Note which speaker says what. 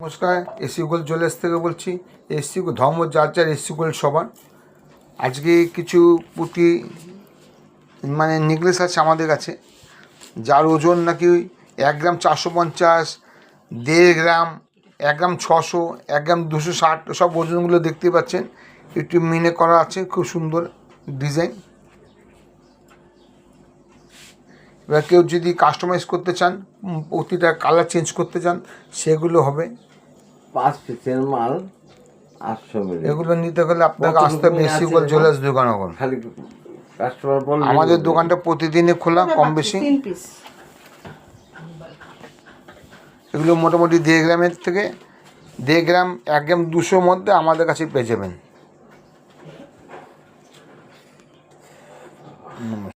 Speaker 1: নমস্কার, AC gold jewellers থেকে বলছি। এসি ধর্ম যার যার এসি গোল্ড সবার। আজকে কিছু পুঁতি নেকলেস আছে আমাদের কাছে, যার ওজন নাকি 1 গ্রাম 450, 1.5 গ্রাম, 1 গ্রাম 600, 1 গ্রাম 260, সব ওজনগুলো দেখতে পাচ্ছেন। একটু মিনে করা আছে, খুব সুন্দর ডিজাইন। এবার কেউ যদি কাস্টমাইজ করতে চান, প্রতিটা কালার চেঞ্জ করতে চান, সেগুলো হবে।
Speaker 2: 5 পিসের মাল 800 মিলি।
Speaker 1: এগুলো নিতে গেলে আপনাকে আসতে হবে এসি গোল্ড জুয়েলার্স দুর্গানগর।
Speaker 2: খালি কাস্টমার বললে
Speaker 1: আমাদের দোকানটা প্রতিদিনে খোলা, কম বেশি। এগুলো মোটামুটি 1.5 গ্রামের থেকে 1.5 গ্রাম 1 গ্রাম 200 মধ্যে আমাদের কাছে পেয়ে যাবেন।